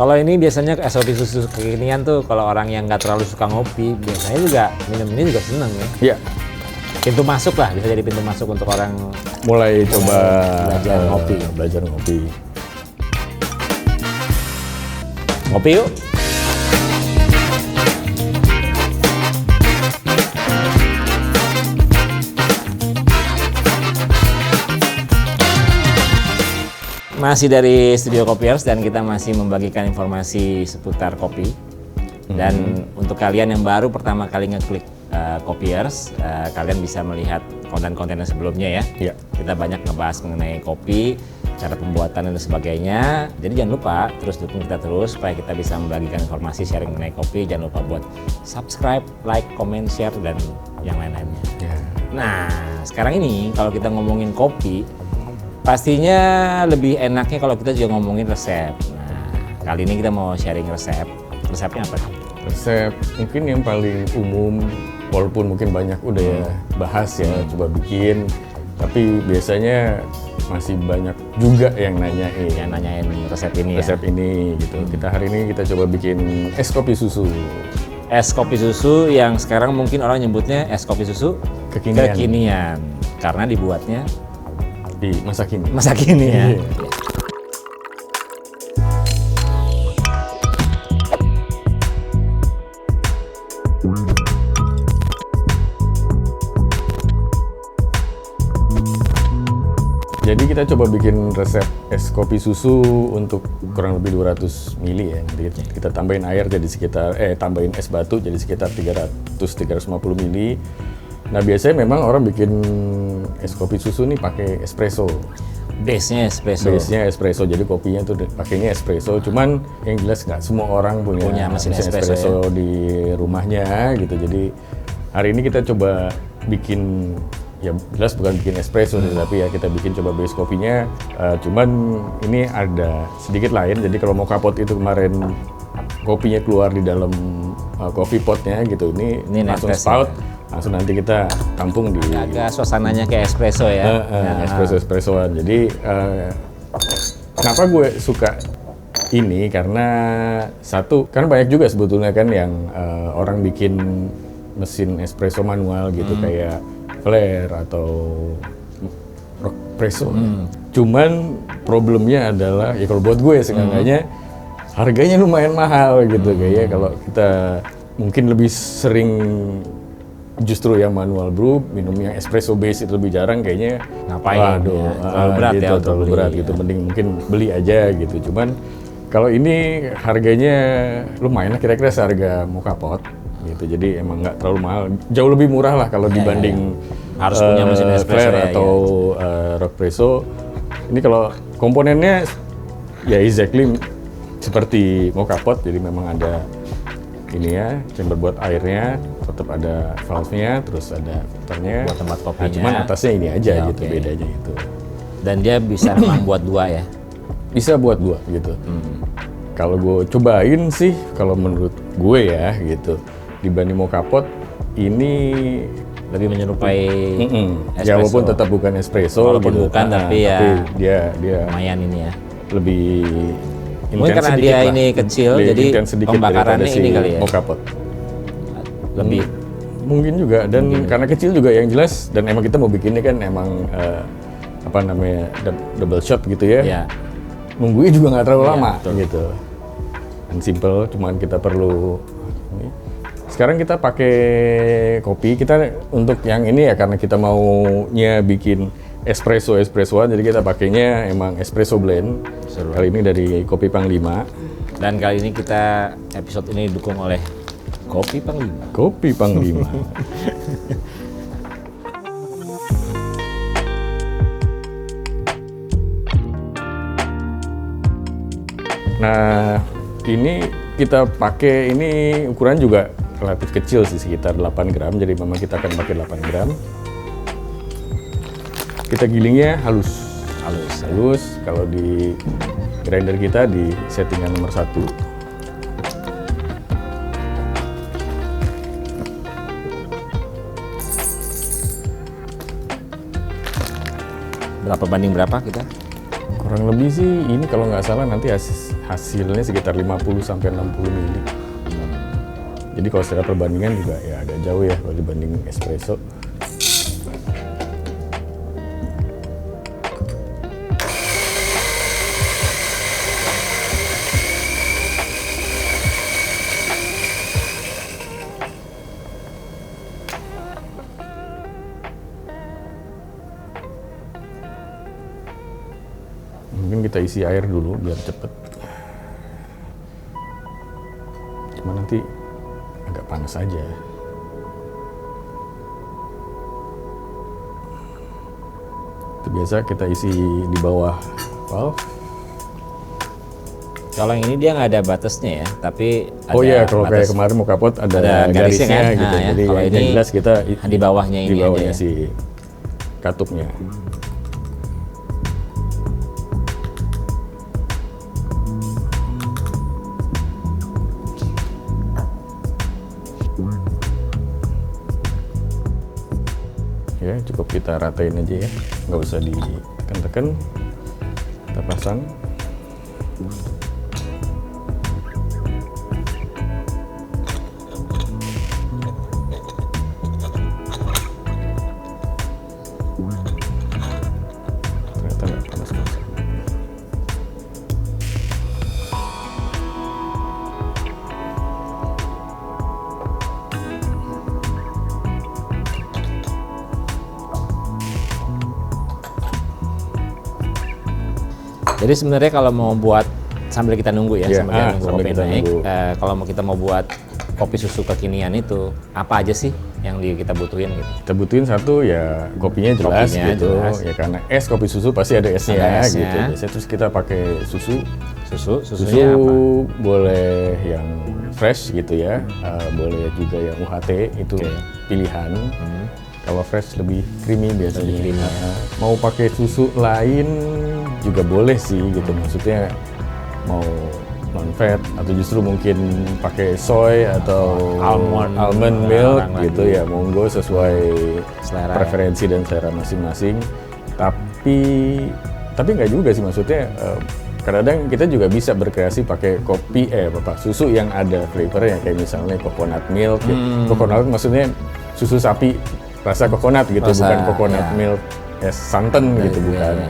Kalau ini biasanya es kopi susu kekinian tuh kalau orang yang nggak terlalu suka ngopi, biasanya juga minum ini juga seneng ya. Iya. Pintu masuk lah, bisa jadi pintu masuk untuk orang Mulai coba belajar ngopi. Belajar ngopi. Ngopi yuk. Masih dari Studio Kopiers dan kita masih membagikan informasi seputar kopi. Dan untuk kalian yang baru pertama kali ngeklik Kopiers, kalian bisa melihat konten-konten yang sebelumnya ya. Iya. Kita banyak ngebahas mengenai kopi, cara pembuatan dan sebagainya. Jadi jangan lupa terus dukung kita terus supaya kita bisa membagikan informasi sharing mengenai kopi. Jangan lupa buat subscribe, like, comment, share dan yang lain-lainnya. Ya. Nah, sekarang ini kalau kita ngomongin kopi, pastinya lebih enaknya kalau kita juga ngomongin resep. Nah, kali ini kita mau sharing resep. Resepnya apa nih? Resep mungkin yang paling umum, walaupun mungkin banyak udah ya bahas ya, coba bikin. Tapi biasanya masih banyak juga yang nanyain. Yang nanyain resep ini Resep ini gitu. Kita hari ini kita coba bikin es kopi susu. Es kopi susu yang sekarang mungkin orang nyebutnya es kopi susu kekinian. Karena dibuatnya Di masa kini. masa kini ya. Iya. Jadi kita coba bikin resep es kopi susu untuk kurang lebih 200 ml ya. Jadi kita tambahin air jadi sekitar tambahin es batu jadi sekitar 300-350 ml. Nah, biasanya memang orang bikin es kopi susu nih pakai espresso. Base-nya espresso. Base-nya espresso, jadi kopinya tuh pakainya espresso. Cuman yang jelas nggak semua orang punya mesin mesin espresso espresso di rumahnya gitu. Jadi hari ini kita coba bikin, ya jelas bukan bikin espresso tapi ya kita bikin coba base kopinya. Cuman ini ada sedikit lain. Jadi kalau mau kapot itu kemarin kopinya keluar di dalam coffee potnya gitu. Ini langsung Nespresso spout. ya? Langsung nanti kita tampung di Agak suasananya kayak espresso ya. espressoan. Jadi kenapa gue suka ini karena satu kan banyak juga sebetulnya kan yang orang bikin mesin espresso manual gitu kayak Flair atau Rockpresso. Cuman problemnya adalah ya kalau buat gue seenggaknya harganya lumayan mahal gitu kayaknya kalau kita mungkin lebih sering justru yang manual brew, minum yang espresso base itu lebih jarang kayaknya. Ngapain? Waduh, Terlalu berat gitu, ya untuk terlalu beli, berat gitu. Mending mungkin beli aja gitu. Cuman kalau ini harganya lumayan lah, kira-kira seharga mocha pot gitu. Jadi emang nggak terlalu mahal. Jauh lebih murah lah kalau dibanding Harus punya mesin espresso Flair ya, atau Rockpresso. Ini kalau komponennya ya exactly seperti mocha pot. Jadi memang ada ini ya, chamber buat airnya, tetap ada valve-nya, terus ada filternya. Buat tempat kopinya. Nah, cuman atasnya ini aja Ya, gitu, oke. bedanya itu. Dan dia bisa memang buat dua ya. Bisa buat dua gitu. Kalau gue cobain sih, kalau menurut gue ya gitu, dibanding mocha pot, ini Lebih menyerupai ya espresso. walaupun tetap bukan espresso Walaupun gitu. bukan, tapi ya dia lumayan ini ya. lebih Mungkin intens karena sedikit dia lah. ini kecil, Lebih jadi intens sedikit pembakarannya daripada ini si kali ya? mocha pot. Lebih Mungkin juga, dan karena kecil juga yang jelas, dan emang kita mau bikinnya kan emang apa namanya double shot gitu ya. ya. Nunggunya juga nggak terlalu Iya, lama betul. gitu. Dan simple, cuman kita perlu ini. Sekarang kita pakai kopi, kita untuk yang ini ya karena kita maunya bikin espressoan, jadi kita pakainya emang espresso blend. Kali ini dari Kopi Panglima. Dan kali ini kita episode ini didukung oleh Kopi Panglima. Kopi Panglima. Nah, ini kita pakai, ini ukuran juga relatif kecil sih, sekitar 8 gram. Jadi memang kita akan pakai 8 gram. Kita gilingnya halus. Halus. Kalau di grinder kita di settingan nomor 1. Berapa banding berapa kita? Kurang lebih sih ini kalau nggak salah nanti hasilnya sekitar 50 sampai 60 mili. Jadi kalau secara perbandingan juga ya agak jauh ya kalau dibanding espresso. Mungkin kita isi air dulu biar cepet. Cuma nanti agak panas aja. Itu biasa kita isi di bawah valve. Kalau yang ini dia nggak ada batasnya ya, tapi ada Oh iya, kalau kayak batas. kemarin mau kapot ada garisnya garisnya kan? gitu. Nah, ya. Jadi Kalau yang ini jelas kita di bawahnya ini di bawahnya aja ya. si katupnya. Ya, cukup kita ratain aja ya, nggak usah ditekan-tekan. Kita pasang. Ternyata nggak panas-panas. Jadi sebenarnya kalau mau buat sambil kita nunggu ya, Iya, sambil kita nunggu sambil kopi kita naik, nunggu. kalau kita mau buat kopi susu kekinian itu apa aja sih yang kita butuhin gitu? Kita butuhin satu ya kopinya jelas Kopinya gitu jelas. ya, karena es kopi susu pasti ada esnya, Ada esnya. gitu. Biasanya terus kita pakai susunya Susu apa? boleh yang fresh gitu ya, boleh juga yang UHT itu Oke. pilihan. Kalau fresh lebih creamy biasanya. Lebih creamy, Mau pakai susu lain juga boleh sih gitu, maksudnya mau non fat atau justru mungkin pakai soy atau almond milk Larang gitu lagi. ya, monggo sesuai Selera, preferensi dan selera masing-masing. Tapi nggak juga sih, maksudnya kadang-kadang kita juga bisa berkreasi pakai susu yang ada flavornya, kayak misalnya coconut milk. Ya. Coconut maksudnya susu sapi rasa coconut gitu, bukan coconut milk es santan gitu, bukan.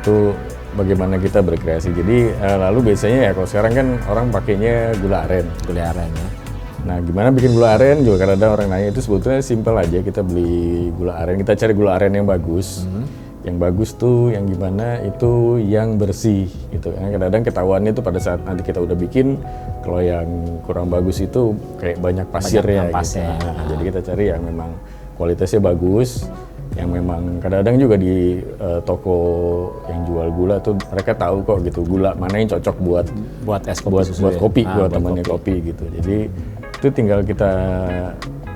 Itu bagaimana kita berkreasi. Jadi lalu biasanya ya kalau sekarang kan orang pakainya gula aren. Gula aren ya. Nah, gimana bikin gula aren juga kadang-kadang orang nanya, itu sebetulnya simpel aja. Kita beli gula aren, kita cari gula aren yang bagus. Yang bagus tuh yang gimana itu yang bersih gitu. Karena kadang-kadang ketahuannya itu pada saat nanti kita udah bikin, kalau yang kurang bagus itu kayak banyak pasirnya gitu. ampasnya. Nah, jadi kita cari yang memang kualitasnya bagus, yang memang kadang-kadang juga di toko yang jual gula tuh mereka tahu kok gitu gula mana yang cocok buat es kopi susu buat ya? kopi, buat Buat temannya kopi gitu. Jadi itu tinggal kita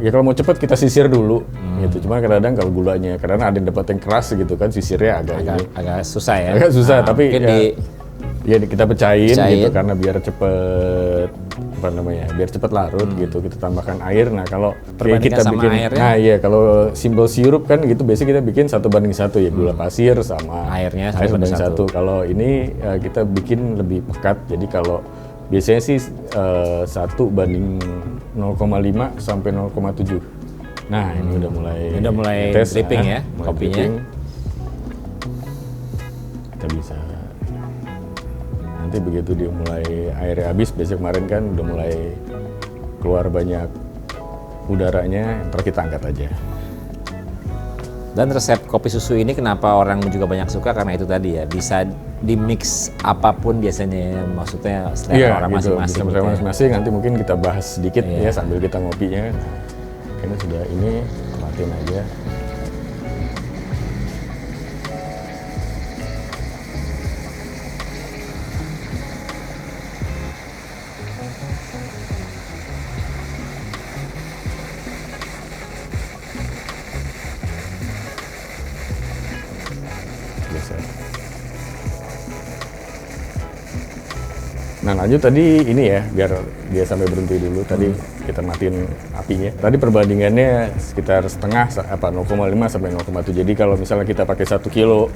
ya kalau mau cepet kita sisir dulu gitu. Cuma kadang-kadang kalau gulanya kadang ada yang dapat yang keras gitu kan, sisirnya Agak susah ya. agak susah, tapi mungkin ya kita pecahin Pecahin. gitu karena biar cepet biar cepet larut gitu. Kita tambahkan air. Nah kalau kayak Perbandingan kita sama bikin airnya? nah iya, kalau simple sirup kan gitu biasanya kita bikin 1:1 ya, gula pasir sama Airnya air 1:1. 1:1. Kalau ini kita bikin lebih pekat, jadi kalau biasanya sih 1:0,5 sampai 0,7. Nah ini udah mulai netes, dripping ya mulai kopinya. dripping. Kita bisa nanti begitu dia mulai airnya habis, biasanya kemarin kan udah mulai keluar banyak udaranya, ntar kita angkat aja. Dan resep kopi susu ini kenapa orang juga banyak suka, karena itu tadi ya, bisa di mix apapun biasanya ya. Maksudnya selera orang gitu, masing-masing. bisa gitu ya. masing-masing. Nanti mungkin kita bahas sedikit Iya. ya sambil kita ngopinya. Kayaknya sudah ini, matiin aja. Biasa. Nah lanjut tadi ini ya, biar dia sampai berhenti dulu. Tadi kita matiin apinya. Tadi perbandingannya sekitar setengah, 0,5 sampai 0,7. Jadi kalau misalnya kita pakai 1 kilo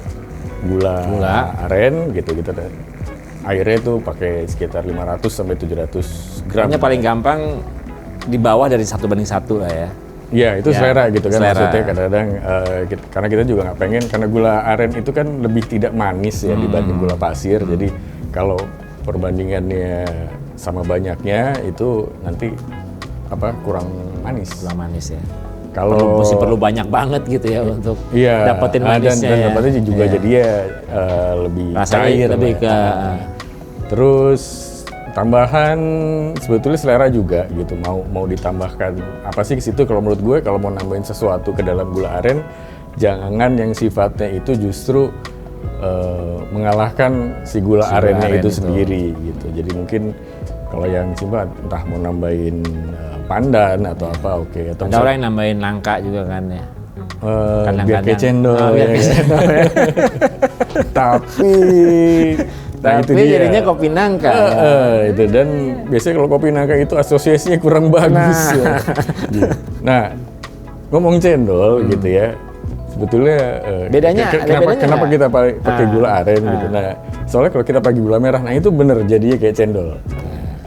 gula aren gitu kita airnya tuh pakai sekitar 500 sampai 700 gram. Ini paling gampang di bawah dari 1:1 lah ya. Iya, itu selera gitu kan, selera. maksudnya kadang-kadang karena kita juga nggak pengen, karena gula aren itu kan lebih tidak manis ya dibanding gula pasir, jadi kalau perbandingannya sama banyaknya itu nanti kurang manis. Kurang manis ya. Kalau perlu banyak banget gitu ya untuk dapetin manisnya dan dapetnya juga jadi lebih rasanya cair lebih ke terus tambahan sebetulnya selera juga gitu, mau ditambahkan apa sih ke situ. Kalau menurut gue kalau mau nambahin sesuatu ke dalam gula aren, jangan yang sifatnya itu justru mengalahkan si gula arennya itu sendiri gitu. Jadi mungkin kalau yang sifat entah mau nambahin pandan atau apa atau ada orang yang nambahin nangka juga kan ya. Biar kayak cendol ya. Tapi itu jadinya kopi nangka. Itu dan biasanya kalau kopi nangka itu asosiasinya kurang bagus. Nah, ngomong cendol gitu ya. Sebetulnya bedanya kenapa kita pakai gula aren gitu. Nah, soalnya kalau kita pakai gula merah, nah itu bener jadinya kayak cendol.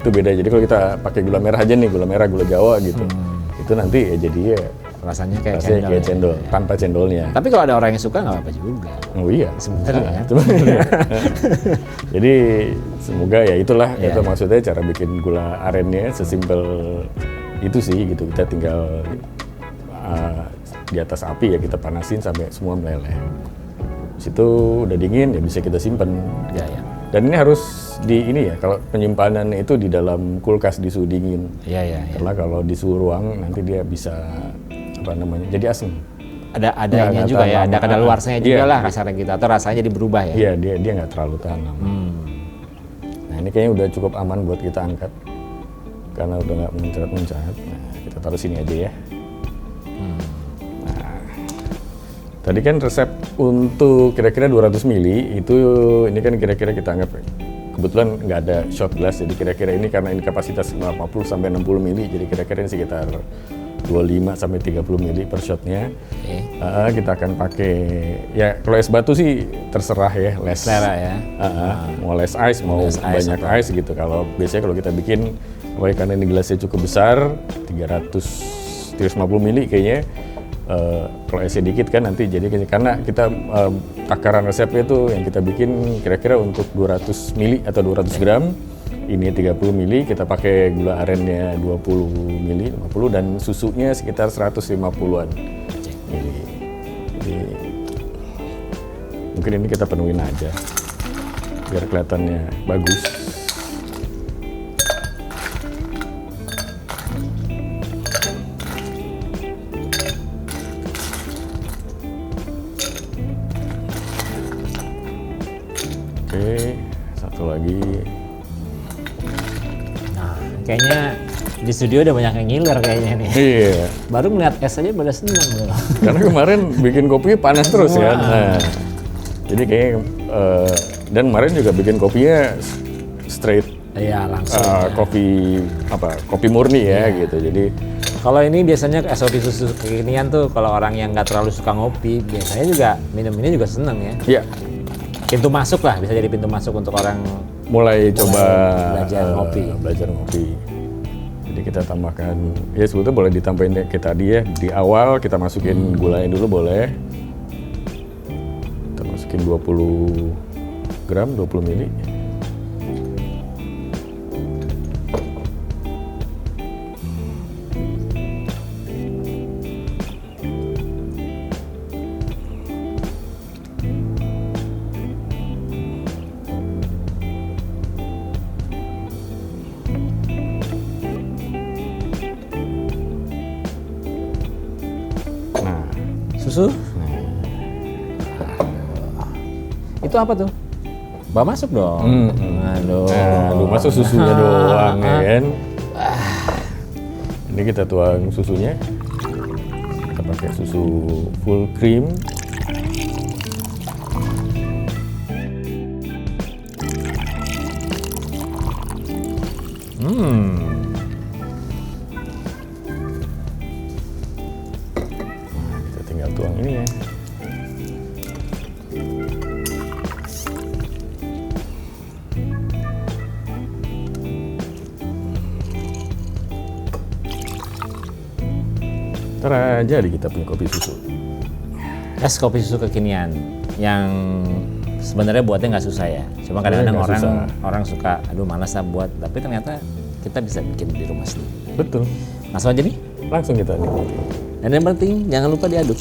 Itu beda. Jadi kalau kita pakai gula merah aja nih, gula merah, gula Jawa gitu. Itu nanti jadinya rasanya kayak cendol tanpa cendolnya. Tapi kalau ada orang yang suka nggak apa-apa juga. Oh iya, sebenarnya. Jadi semoga ya itulah itu maksudnya cara bikin gula arennya sesimpel itu sih gitu. Kita tinggal di atas api ya kita panasin sampai semua meleleh. Situ udah dingin ya bisa kita simpan. Ya. Dan ini harus kalau penyimpanan itu di dalam kulkas di suhu dingin. Iya. Karena kalau di suhu ruang nanti dia bisa jadi asam. Adanya juga ya, ada kadaluarsanya juga lah kasarnya gitu, atau rasanya jadi berubah ya. Iya, dia nggak terlalu tahan lama. Nah ini kayaknya udah cukup aman buat kita angkat karena udah nggak muncrat-muncrat. Nah kita taruh sini aja ya. Nah, tadi kan resep untuk kira-kira 200 ml itu ini kan kira-kira kita anggap kebetulan nggak ada shot glass, jadi kira-kira ini karena ini kapasitas 50 sampai 60 ml, jadi kira-kira ini sekitar 25 sampai 30 ml per shotnya. Kita akan pakai ya kalau es batu sih terserah ya, selera ya. Mau less ice mau banyak ice gitu. Kalau biasanya kalau kita bikin karena ini gelasnya cukup besar 350 ml kayaknya. Kalau esnya dikit kan nanti jadi karena kita takaran resepnya itu yang kita bikin kira-kira untuk 200 ml atau 200 gram. Ini 30 ml, kita pakai gula arennya 20 ml, 50 dan susunya sekitar 150-an ml. Jadi mungkin ini kita penuhin aja biar kelihatannya bagus. Oke, satu lagi. Kayaknya di studio udah banyak yang ngiler kayaknya nih. Iya. Baru melihat es aja pada seneng loh. Karena kemarin bikin kopi panas terus ya. Nah, jadi kayak dan kemarin juga bikin kopinya straight. Iya langsung. Kopi murni ya gitu. Jadi kalau ini biasanya SOP susu kekinian tuh kalau orang yang nggak terlalu suka ngopi biasanya juga minum ini juga seneng ya. Iya. Pintu masuk lah, bisa jadi pintu masuk untuk orang mulai coba belajar ngopi. Jadi kita tambahkan, ya sebetulnya boleh ditambahin kayak tadi ya. Di awal kita masukin gulanya dulu boleh. Kita masukin 20 gram, 20 ml. Susu? Itu apa tuh? Bawa masuk dong. Aduh, masuk susunya doang ya kan. Ini kita tuang susunya. Kita pakai susu full cream. Tuang ini ya. Jadi kita punya kopi susu. Es kopi susu kekinian yang sebenarnya buatnya nggak susah ya. Cuma kadang-kadang orang suka, aduh malas lah buat. Tapi ternyata kita bisa bikin di rumah sendiri. Betul. Langsung aja nih. Langsung kita nikmati. Dan yang penting jangan lupa diaduk.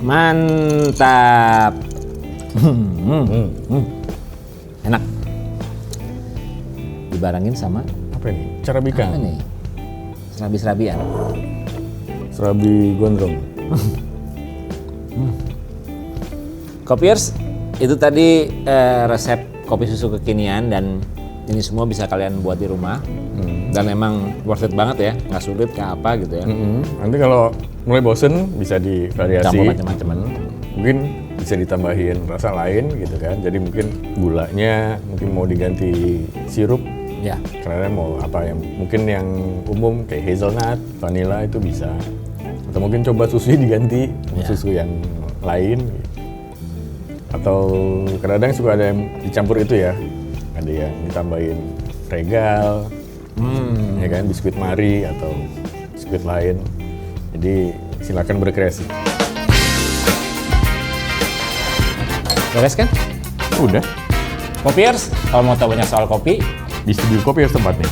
Mantap. Enak. Dibarengin sama Apa ini? Carabica. apa nih? Serabi-serabian. Serabi gondrong. Kopiers, itu tadi resep kopi susu kekinian dan ini semua bisa kalian buat di rumah. Dan emang worth it banget ya, nggak sulit kayak apa gitu ya. Nanti kalau mulai bosen bisa divariasi. Campur macam-macam. Mungkin bisa ditambahin rasa lain gitu kan. Jadi mungkin gulanya mungkin mau diganti sirup. Ya. Karena mau apa yang mungkin yang umum kayak hazelnut, vanilla itu bisa. Atau mungkin coba susu diganti susu yang lain. Atau kadang-kadang suka ada yang dicampur itu ya. Ada yang ditambahin regal, ya kan, biskuit Marie atau biskuit lain. Jadi silakan berkreasi. Beres kan? Udah, Kopiers, kalau mau tahu banyak soal kopi, di studio kopi tempatnya.